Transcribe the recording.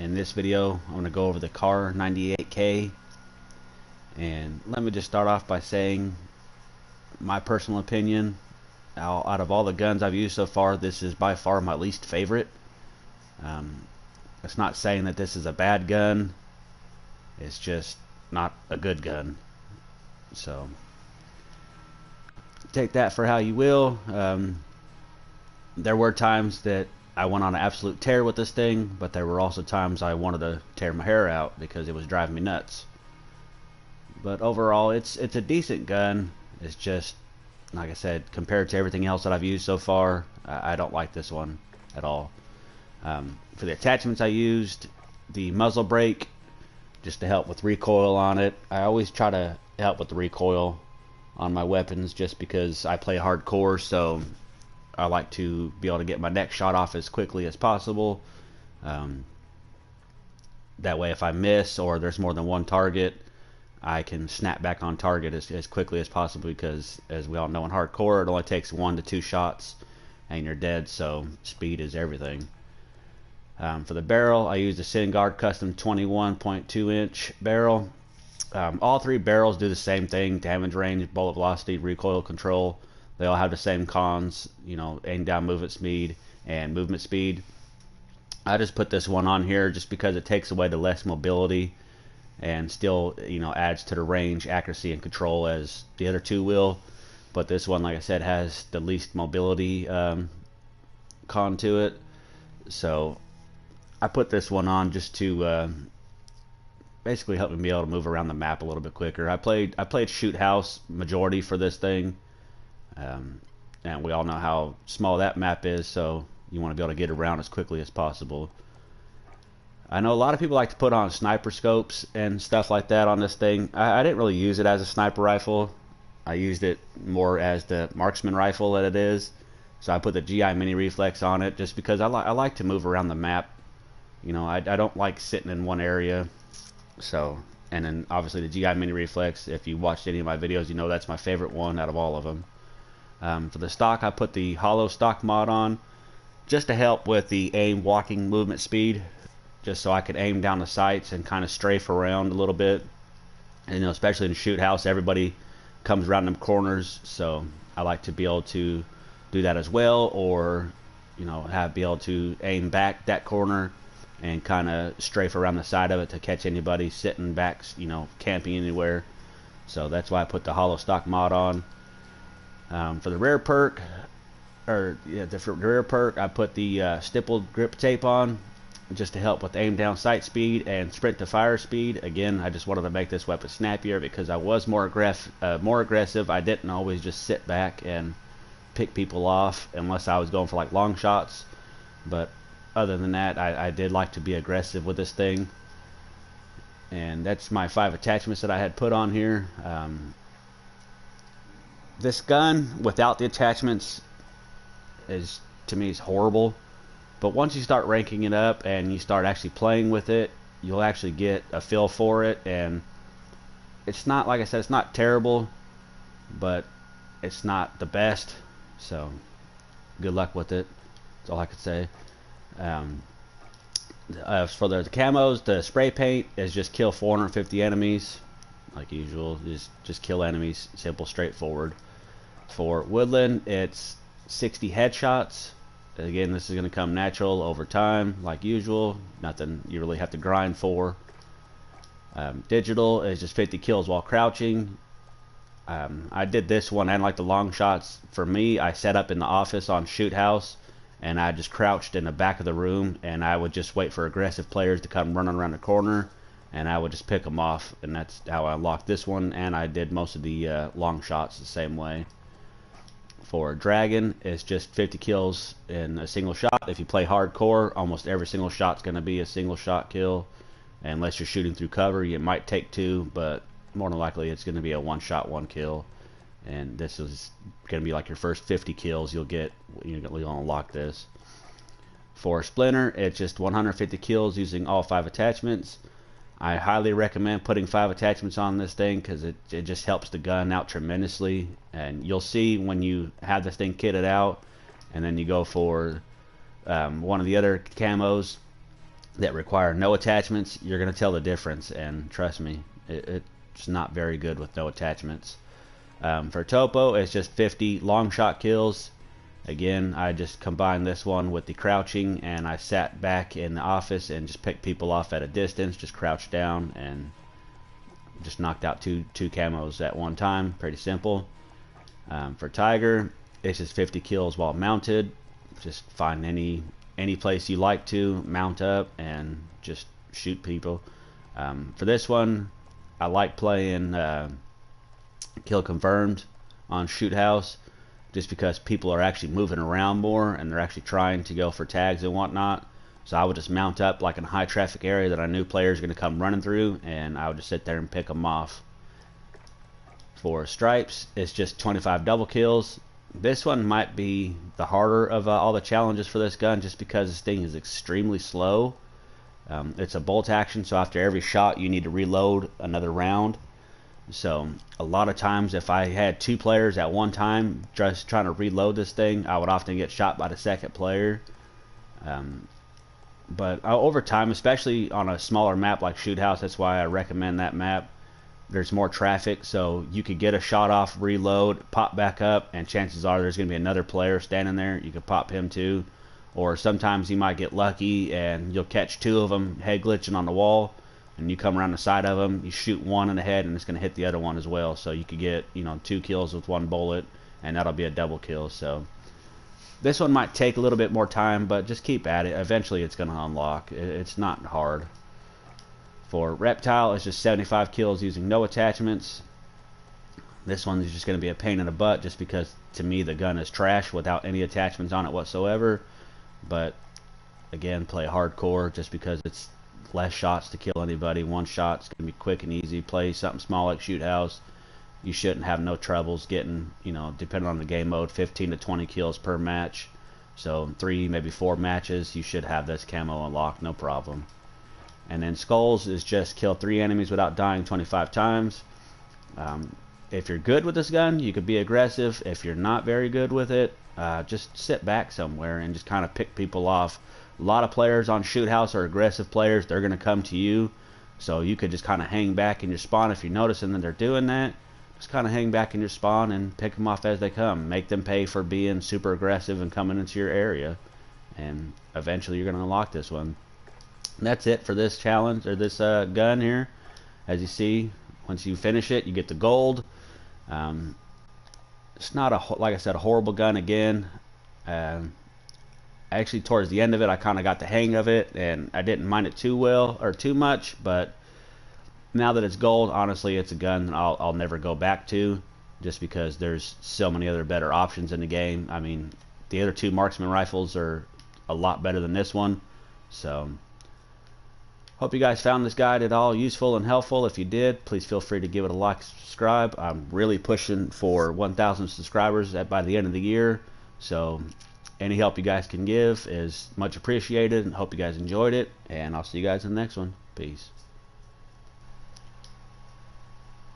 In this video, I'm going to go over the Kar98K, and let me just start off by saying my personal opinion. Out of all the guns I've used so far, this is by far my least favorite. It's not saying that this is a bad gun, it's just not a good gun. So take that for how you will. There were times that I went on an absolute tear with this thing, but there were also times I wanted to tear my hair out because it was driving me nuts. But overall, it's a decent gun. It's just, like I said, compared to everything else that I've used so far, I don't like this one at all. For the attachments I used, the muzzle brake, just to help with recoil on it. I always try to help with the recoil on my weapons just because I play hardcore, so I like to be able to get my next shot off as quickly as possible. That way if I miss or there's more than one target, I can snap back on target as quickly as possible, because as we all know in hardcore, it only takes 1 to 2 shots and you're dead, so speed is everything. For the barrel, I used a Singard custom 21.2 inch barrel. All 3 barrels do the same thing: damage range, bullet velocity, recoil control. They all have the same cons, you know, aim down movement speed and movement speed. I just put this one on here just because it takes away the less mobility and still, you know, adds to the range, accuracy, and control as the other 2 will. But this one, like I said, has the least mobility con to it. So I put this one on just to basically help me be able to move around the map a little bit quicker. I played shoot house majority for this thing. And we all know how small that map is, so you want to be able to get around as quickly as possible. I know a lot of people like to put on sniper scopes and stuff like that on this thing. I didn't really use it as a sniper rifle. I used it more as the marksman rifle that it is. So I put the GI mini reflex on it just because I like to move around the map. You know, I don't like sitting in one area. So, and then obviously the GI mini reflex, if you watched any of my videos, you know that's my favorite one out of all of them. For the stock, I put the hollow stock mod on just to help with the aim walking movement speed, just so I could aim down the sights and kind of strafe around a little bit. And, you know, especially in shoot house, everybody comes around them corners, so I like to be able to do that as well, or, you know, be able to aim back that corner and kind of strafe around the side of it to catch anybody sitting back, you know, camping anywhere. So that's why I put the hollow stock mod on. For the rear perk, the rear perk, I put the stippled grip tape on just to help with aim down sight speed and sprint to fire speed. Again, I just wanted to make this weapon snappier because I was more aggressive. I didn't always just sit back and pick people off unless I was going for like long shots. But other than that, I did like to be aggressive with this thing. And that's my 5 attachments that I had put on here. This gun without the attachments is, to me, is horrible. But once you start ranking it up and you start actually playing with it, you'll actually get a feel for it. And it's not, like I said, it's not terrible, but it's not the best. So good luck with it. That's all I could say. For the camos, the spray paint is just kill 450 enemies. Like usual, just kill enemies, simple, straightforward. For woodland, it's 60 headshots. Again, this is going to come natural over time, like usual. Nothing you really have to grind for. Digital is just 50 kills while crouching. I did this one and like the long shots. For me, I set up in the office on shoot house, and I just crouched in the back of the room, and I would just wait for aggressive players to come running around the corner, and I would just pick them off. And that's how I unlocked this one, and I did most of the long shots the same way. For dragon, it's just 50 kills in a single shot. If you play hardcore, almost every single shot's going to be a single shot kill. Unless you're shooting through cover, you might take 2, but more than likely it's going to be a 1 shot, 1 kill. And this is going to be like your first 50 kills you'll unlock this. For Splinter, it's just 150 kills using all 5 attachments. I highly recommend putting 5 attachments on this thing because it just helps the gun out tremendously. And you'll see when you have this thing kitted out and then you go for one of the other camos, that require no attachments, you're going to tell the difference. And trust me, it's not very good with no attachments. For Topo, it's just 50 long shot kills. Again, I just combined this one with the crouching, and I sat back in the office and just picked people off at a distance, just crouched down and just knocked out two camos at one time. Pretty simple. For Tiger, it's just 50 kills while mounted. Just find any place you like to mount up and just shoot people. For this one, I like playing kill confirmed on shoot house, just because people are actually moving around more and they're actually trying to go for tags and whatnot. So I would just mount up like in a high traffic area that I knew players were going to come running through, and I would just sit there and pick them off. For stripes, it's just 25 double kills. This one might be the harder of all the challenges for this gun, just because this thing is extremely slow. It's a bolt action, so after every shot you need to reload another round. So a lot of times if I had two players at one time just trying to reload this thing, I would often get shot by the second player. But over time, especially on a smaller map like Shoot House, that's why I recommend that map. There's more traffic, so you could get a shot off, reload, pop back up, and chances are there's going to be another player standing there. You could pop him too. Or sometimes you might get lucky and you'll catch two of them head glitching on the wall, and you come around the side of them, you shoot one in the head, and it's going to hit the other one as well. So you could get, 2 kills with one bullet, and that'll be a double kill. So this one might take a little bit more time, but just keep at it. Eventually it's going to unlock. It's not hard. For Reptile, it's just 75 kills using no attachments. This one is just going to be a pain in the butt, just because to me the gun is trash without any attachments on it whatsoever. But again, play hardcore just because it's less shots to kill anybody. One shot's going to be quick and easy. Play something small like Shoot House. You shouldn't have no troubles getting, depending on the game mode, 15 to 20 kills per match. So 3, maybe 4 matches, you should have this camo unlocked, no problem. And then Skulls is just kill 3 enemies without dying 25 times. If you're good with this gun, you could be aggressive. If you're not very good with it, just sit back somewhere and just kind of pick people off. A lot of players on Shoot House are aggressive players. They're going to come to you. So you could just kind of hang back in your spawn. If you're noticing that they're doing that, just kind of hang back in your spawn and pick them off as they come. Make them pay for being super aggressive and coming into your area. And eventually you're going to unlock this one. And that's it for this challenge, or this gun here. As you see, once you finish it, you get the gold. It's not, like I said, a horrible gun again. Actually, towards the end of it, I kind of got the hang of it, and I didn't mind it too well, or too much. But now that it's gold, honestly, it's a gun that I'll never go back to, just because there's so many other better options in the game. I mean, the other 2 marksman rifles are a lot better than this one. So hope you guys found this guide at all useful and helpful. If you did, please feel free to give it a like, subscribe. I'm really pushing for 1,000 subscribers by the end of the year. So any help you guys can give is much appreciated, and hope you guys enjoyed it. And I'll see you guys in the next one. Peace.